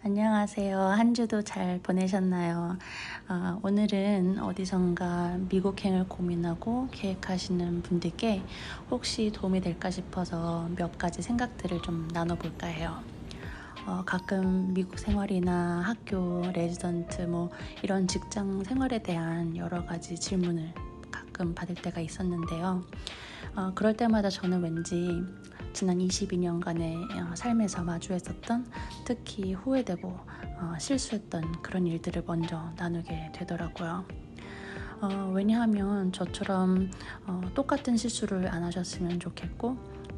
안녕하세요. 한 주도 잘 보내셨나요? 오늘은 어디선가 미국행을 고민하고 계획하시는 분들께 혹시 도움이 될까 싶어서 몇 가지 생각들을 좀 나눠볼까 해요. 가끔 미국 생활이나 학교, 레지던트 이런 직장 생활에 대한 여러 가지 질문을 가끔 받을 때가 있었는데요. 그럴 때마다 저는 왠지 지난 22년간의 삶에서 마주했었던 특히 후회되고 실수했던 그런 일들을 먼저 나누게 되더라고요. 왜냐하면 저처럼 똑같은 실수를 안 하셨으면 좋겠고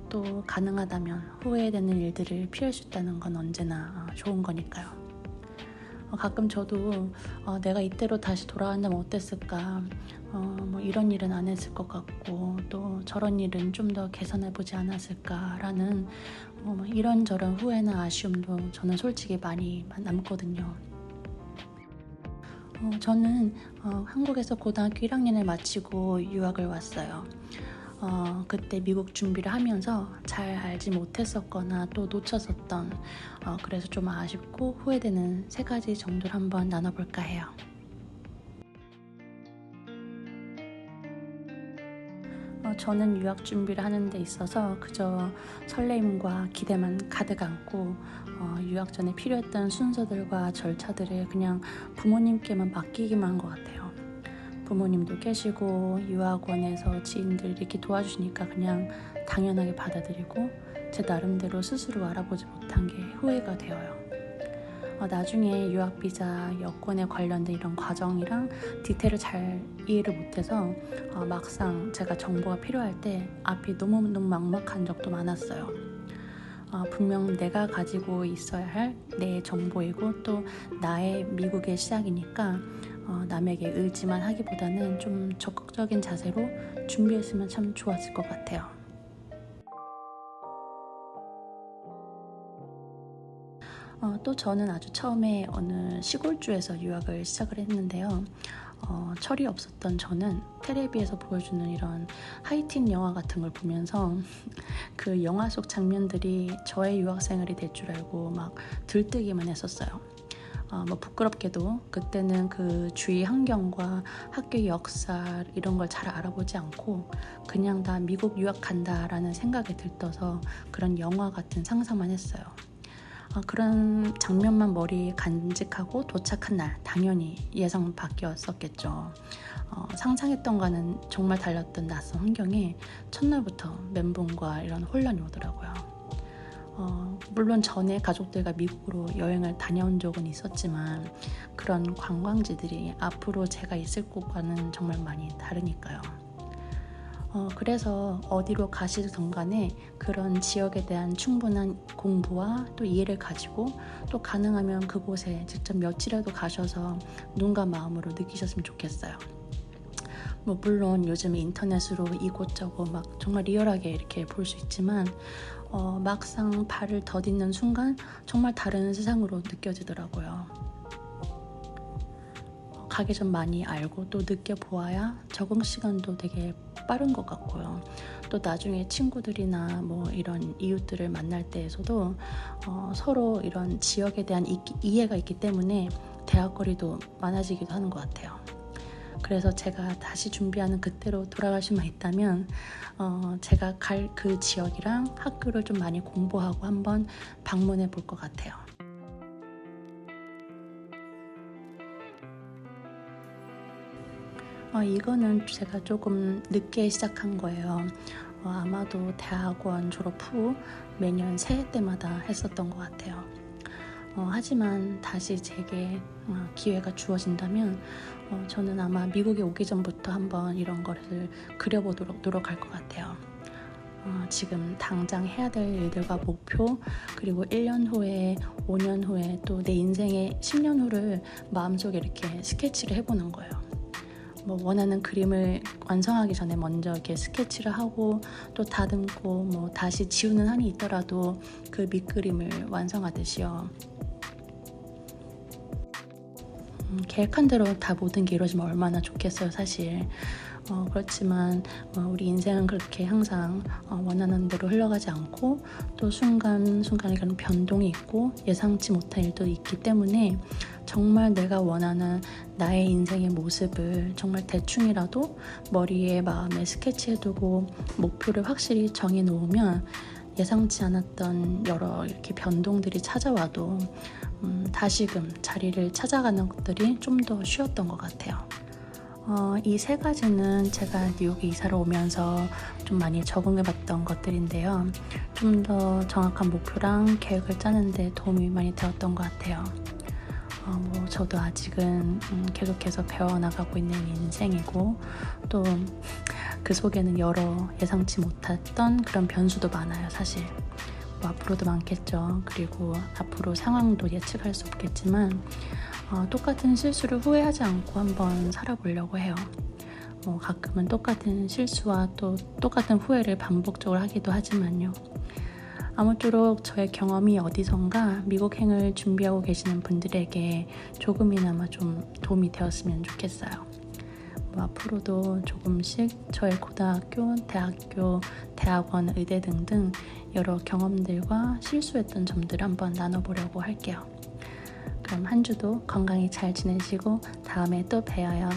또 가능하다면 후회되는 일들을 피할 수 있다는 건 언제나 좋은 거니까요. 가끔 저도 내가 이때로 다시 돌아간다면 어땠을까, 이런 일은 안 했을 것 같고 또 저런 일은 좀 더 개선해보지 않았을까라는 이런저런 후회나 아쉬움도 저는 솔직히 많이 남거든요. 저는 한국에서 고등학교 1학년을 마치고 유학을 왔어요. 그때 미국 준비를 하면서 잘 알지 못했었거나 또 놓쳤었던 그래서 좀 아쉽고 후회되는 3가지 정도를 한번 나눠볼까 해요. 저는 유학 준비를 하는 데 있어서 그저 설레임과 기대만 가득 안고 유학 전에 필요했던 순서들과 절차들을 그냥 부모님께만 맡기기만 한 것 같아요. 부모님도 계시고 유학원에서 지인들이 이렇게 도와주시니까 그냥 당연하게 받아들이고 제 나름대로 스스로 알아보지 못한 게 후회가 되어요. 나중에 유학비자, 여권에 관련된 이런 과정이랑 디테일을 잘 이해를 못해서 막상 제가 정보가 필요할 때 앞이 너무너무 막막한 적도 많았어요. 분명 내가 가지고 있어야 할 내 정보이고 또 나의 미국의 시작이니까 남에게 의지만 하기보다는 좀 적극적인 자세로 준비했으면 참 좋았을 것 같아요. 또 저는 아주 처음에 어느 시골주에서 유학을 시작을 했는데요. 철이 없었던 저는 텔레비에서 보여주는 이런 하이틴 영화 같은 걸 보면서 그 영화 속 장면들이 저의 유학 생활이 될 줄 알고 막 들뜨기만 했었어요. 부끄럽게도 그때는 그 주위 환경과 학교의 역사 이런 걸 잘 알아보지 않고 그냥 다 미국 유학 간다라는 생각에 들떠서 그런 영화 같은 상상만 했어요. 그런 장면만 머리에 간직하고 도착한 날 당연히 예상 바뀌었었겠죠. 상상했던 거는 정말 달랐던 낯선 환경에 첫날부터 멘붕과 이런 혼란이 오더라고요. 물론 전에 가족들과 미국으로 여행을 다녀온 적은 있었지만 그런 관광지들이 앞으로 제가 있을 곳과는 정말 많이 다르니까요. 그래서 어디로 가시든 간에 그런 지역에 대한 충분한 공부와 또 이해를 가지고 또 가능하면 그곳에 직접 며칠이라도 가셔서 눈과 마음으로 느끼셨으면 좋겠어요. 물론 요즘 인터넷으로 이곳저곳 막 정말 리얼하게 이렇게 볼 수 있지만 막상 발을 더딛는 순간 정말 다른 세상으로 느껴지더라고요. 가기 전 많이 알고 또 느껴보아야 적응 시간도 되게 빠른 것 같고요. 또 나중에 친구들이나 이런 이웃들을 만날 때에서도 서로 이런 지역에 대한 이해가 있기 때문에 대화거리도 많아지기도 하는 것 같아요. 그래서 제가 다시 준비하는 그때로 돌아갈 수만 있다면 제가 갈 그 지역이랑 학교를 좀 많이 공부하고 한번 방문해 볼 것 같아요. 이거는 제가 조금 늦게 시작한 거예요. 아마도 대학원 졸업 후 매년 새해 때마다 했었던 것 같아요. 하지만 다시 제게 기회가 주어진다면 저는 아마 미국에 오기 전부터 한번 이런 거를 그려보도록 노력할 것 같아요. 지금 당장 해야 될 일들과 목표, 그리고 1년 후에, 5년 후에 또 내 인생의 10년 후를 마음속에 이렇게 스케치를 해보는 거예요. 원하는 그림을 완성하기 전에 먼저 이렇게 스케치를 하고 또 다듬고 다시 지우는 한이 있더라도 그 밑그림을 완성하듯이요. 계획한 대로 다 모든 게 이루어지면 얼마나 좋겠어요, 사실. 그렇지만 우리 인생은 그렇게 항상 원하는 대로 흘러가지 않고 또 순간순간에 그런 변동이 있고 예상치 못한 일도 있기 때문에 정말 내가 원하는 나의 인생의 모습을 정말 대충이라도 머리에 마음에 스케치해두고 목표를 확실히 정해놓으면 예상치 않았던 여러 이렇게 변동들이 찾아와도 다시금 자리를 찾아가는 것들이 좀 더 쉬웠던 것 같아요. 이 세 가지는 제가 뉴욕에 이사를 오면서 좀 많이 적응해봤던 것들인데요. 좀 더 정확한 목표랑 계획을 짜는데 도움이 많이 되었던 것 같아요. 저도 아직은 계속해서 배워나가고 있는 인생이고 또 그 속에는 여러 예상치 못했던 그런 변수도 많아요, 사실. 앞으로도 많겠죠. 그리고 앞으로 상황도 예측할 수 없겠지만 똑같은 실수를 후회하지 않고 한번 살아보려고 해요. 가끔은 똑같은 실수와 또 똑같은 후회를 반복적으로 하기도 하지만요. 아무쪼록 저의 경험이 어디선가 미국행을 준비하고 계시는 분들에게 조금이나마 좀 도움이 되었으면 좋겠어요. 앞으로도 조금씩 저의 고등학교, 대학교, 대학원, 의대 등등 여러 경험들과 실수했던 점들을 한번 나눠보려고 할게요. 그럼 한 주도 건강히 잘 지내시고 다음에 또 봬요.